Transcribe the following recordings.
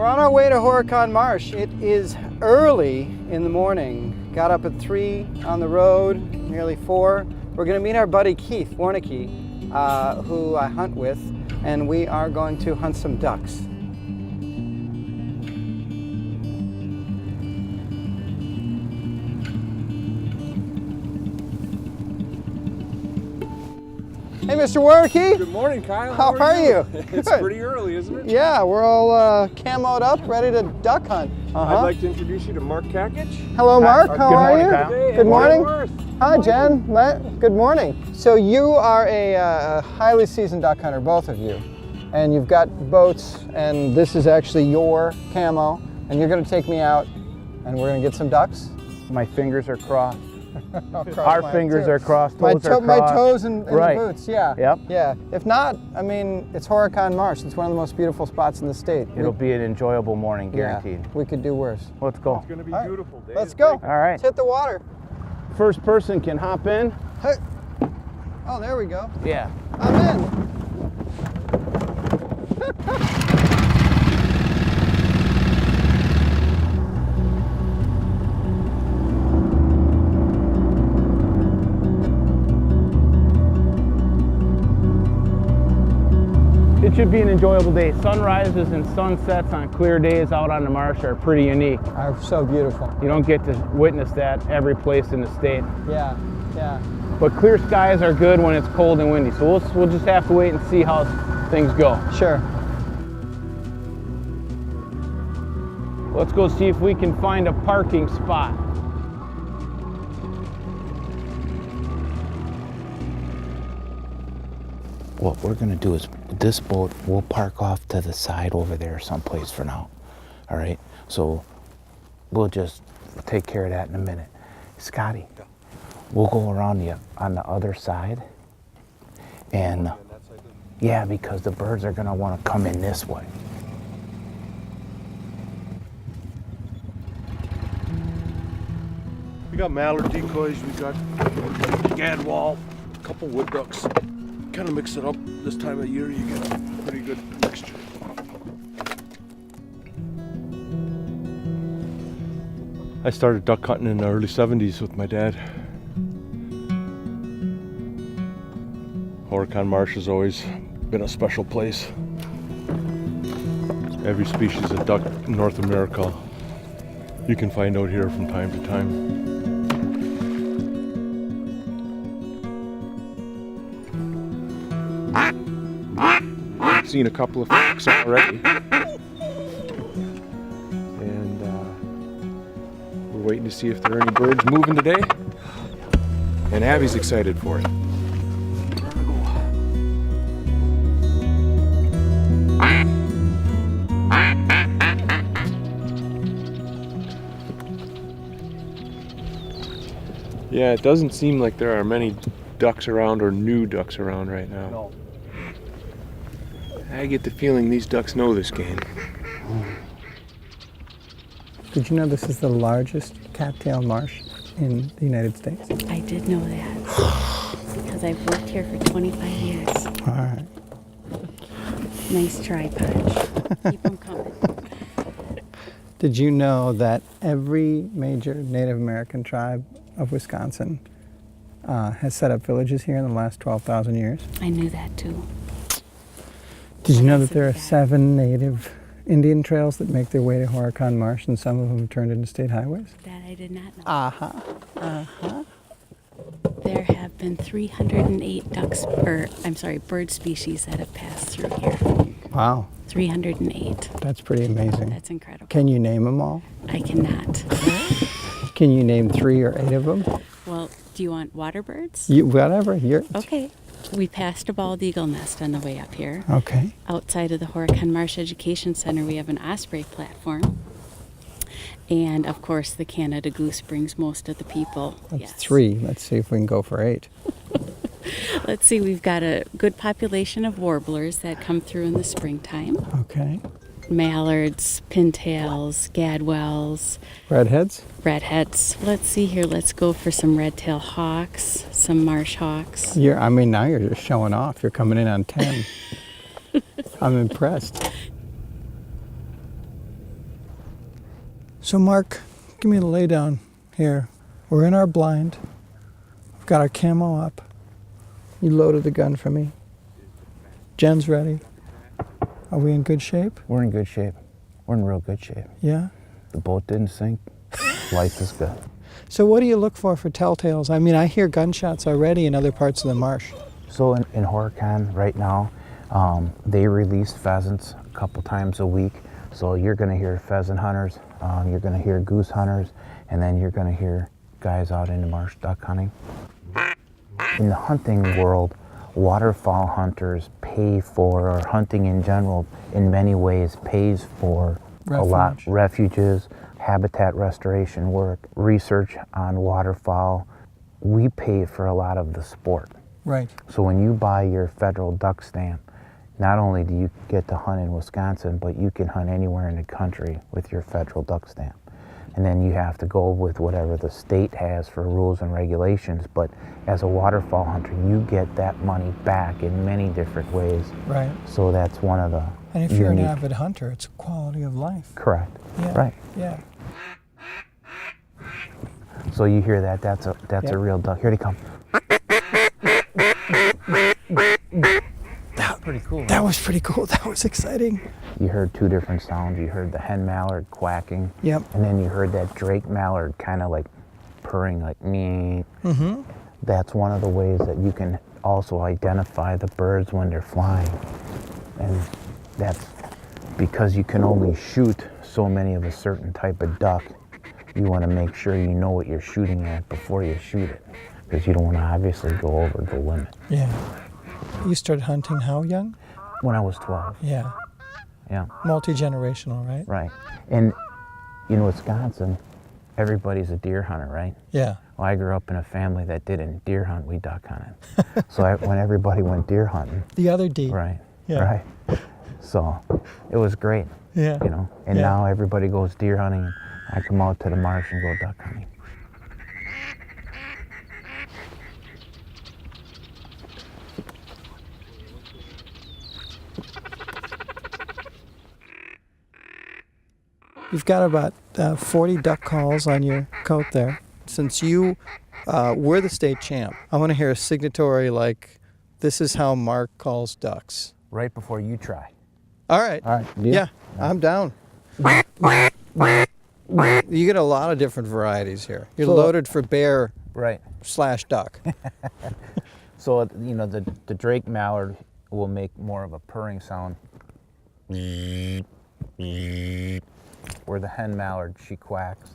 We're on our way to Horicon Marsh. It is early in the morning. Got up at 3 on the road, nearly 4. We're going to meet our buddy Keith Warnke, who I hunt with, and we are going to hunt some ducks. Hey, Mr. Warnke. Good morning, Kyle. How are you? It's pretty early, isn't it? Yeah, we're all camoed up, ready to duck hunt. I'd like to introduce you to Mark Kakatsch. Hello, Mark. How are you? Kyle. Good morning. Hi, Jen. Good morning. So you are a highly seasoned duck hunter, both of you, and you've got boats, and this is actually your camo, and you're going to take me out, and we're going to get some ducks. My fingers are crossed. Our fingers are crossed, toes are crossed. My toes and right. The boots, yeah. Yep. Yeah. If not, I mean, it's Horicon Marsh. It's one of the most beautiful spots in the state. It'll be an enjoyable morning, guaranteed. Yeah, we could do worse. Let's go. It's going to be a beautiful day. Let's go. All right. Let's hit the water. First person can hop in. Hey. Oh, there we go. Yeah. I'm in. It should be an enjoyable day. Sunrises and sunsets on clear days out on the marsh are pretty unique. Are so beautiful. You don't get to witness that every place in the state. Yeah, yeah. But clear skies are good when it's cold and windy, so we'll just have to wait and see how things go. Sure. Let's go see if we can find a parking spot. What we're gonna do is this boat, we'll park off to the side over there someplace for now. All right, so we'll just take care of that in a minute. Scotty, we'll go around on the other side, and yeah, because the birds are gonna wanna come in this way. We got mallard decoys, we got gadwall, a couple wood ducks. Kind of mix it up this time of year, you get a pretty good mixture. I started duck hunting in the early 70s with my dad. Horicon Marsh has always been a special place. Every species of duck in North America you can find out here from time to time. Seen a couple of ducks already, and we're waiting to see if there are any birds moving today, and Abby's excited for it. Yeah, it doesn't seem like there are many ducks around or new ducks around right now. No. I get the feeling these ducks know this game. Did you know this is the largest cattail marsh in the United States? I did know that because I've worked here for 25 years. All right. Nice try, Podge. Keep them coming. Did you know that every major Native American tribe of Wisconsin has set up villages here in the last 12,000 years? I knew that too. Did you know that there are 7 native Indian trails that make their way to Horicon Marsh, and some of them turned into state highways? That I did not know. Uh-huh. Uh-huh. There have been 308 bird species that have passed through here. Wow. 308. That's pretty amazing. That's incredible. Can you name them all? I cannot. Can you name 3 or 8 of them? Well, do you want water birds? Whatever. Okay. We passed a bald eagle nest on the way up here. Okay. Outside of the Horicon Marsh Education Center, we have an osprey platform. And, of course, the Canada goose brings most of the people. That's 3. Let's see if we can go for 8. Let's see, we've got a good population of warblers that come through in the springtime. Okay. Mallards, pintails, gadwells. Redheads? Redheads. Let's see here. Let's go for some red-tailed hawks, some marsh hawks. Now you're just showing off. You're coming in on 10. I'm impressed. So Mark, give me the lay down here. We're in our blind. We've got our camo up. You loaded the gun for me. Jen's ready. Are we in good shape? We're in good shape. We're in real good shape. Yeah? The boat didn't sink. Life is good. So what do you look for telltales? I mean, I hear gunshots already in other parts of the marsh. So in Horicon right now, they release pheasants a couple times a week. So you're going to hear pheasant hunters, you're going to hear goose hunters, and then you're going to hear guys out in the marsh duck hunting. In the hunting world, waterfowl hunters pay for, or hunting in general, in many ways pays for a lot. Refuges, habitat restoration work, research on waterfowl. We pay for a lot of the sport. Right. So when you buy your federal duck stamp, not only do you get to hunt in Wisconsin, but you can hunt anywhere in the country with your federal duck stamp. And then you have to go with whatever the state has for rules and regulations. But as a waterfowl hunter, you get that money back in many different ways. Right. So that's one of the And if you're an avid hunter, it's a quality of life. Correct. Yeah. Right. Yeah. So you hear that? That's a real duck. Here they come. Pretty cool. That was pretty cool. That was exciting. You heard two different sounds. You heard the hen mallard quacking. Yep. And then you heard that drake mallard kind of like purring, like me. Mm-hmm. That's one of the ways that you can also identify the birds when they're flying. And that's because you can only shoot so many of a certain type of duck. You want to make sure you know what you're shooting at before you shoot it, because you don't want to obviously go over the limit. Yeah. You started hunting how young? When I was 12. Yeah. Yeah. Multi-generational, right? Right. And in Wisconsin, everybody's a deer hunter, right? Yeah. Well, I grew up in a family that didn't deer hunt, we duck hunted. So when everybody went deer hunting. The other D. Right. Yeah. Right. So it was great. Yeah. You know, and now everybody goes deer hunting, and I come out to the marsh and go duck hunting. You've got about 40 duck calls on your coat there. Since you were the state champ, I want to hear a signatory like, this is how Mark calls ducks. Right before you try. All right. All right. Deal? Yeah, I'm down. You get a lot of different varieties here. You're loaded for bear / duck. So, you know, the drake mallard will make more of a purring sound. Where the hen mallard, she quacks.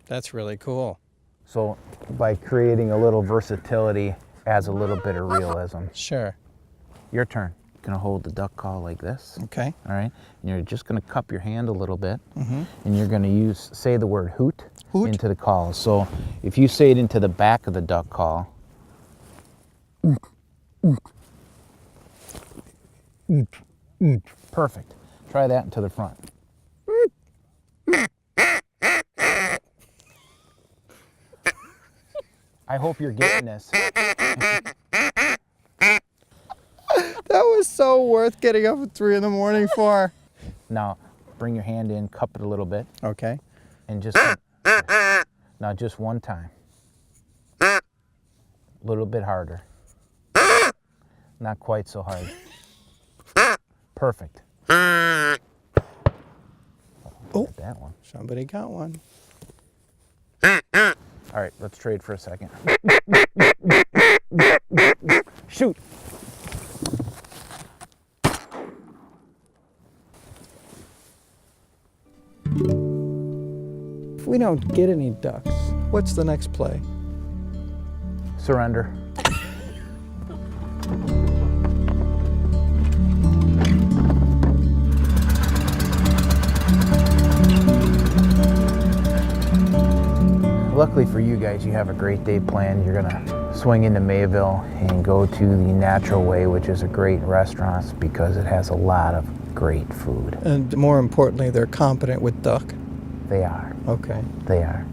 That's really cool. So by creating a little versatility, adds a little bit of realism. Sure. Your turn. You're gonna hold the duck call like this. Okay. All right. And you're just gonna cup your hand a little bit, and you're gonna say the word hoot, into the call. So if you say it into the back of the duck call, perfect. Try that into the front. I hope you're getting this. That was so worth getting up at 3 in the morning for. Now, bring your hand in, cup it a little bit. Okay. And just, now just one time. A little bit harder. Not quite so hard. Perfect. Oh, that one. Somebody got one. All right, let's trade for a second. Shoot. If we don't get any ducks, what's the next play? Surrender. Luckily for you guys, you have a great day planned. You're gonna swing into Mayville and go to the Natural Way, which is a great restaurant because it has a lot of great food. And more importantly, they're competent with duck. They are. Okay. They are.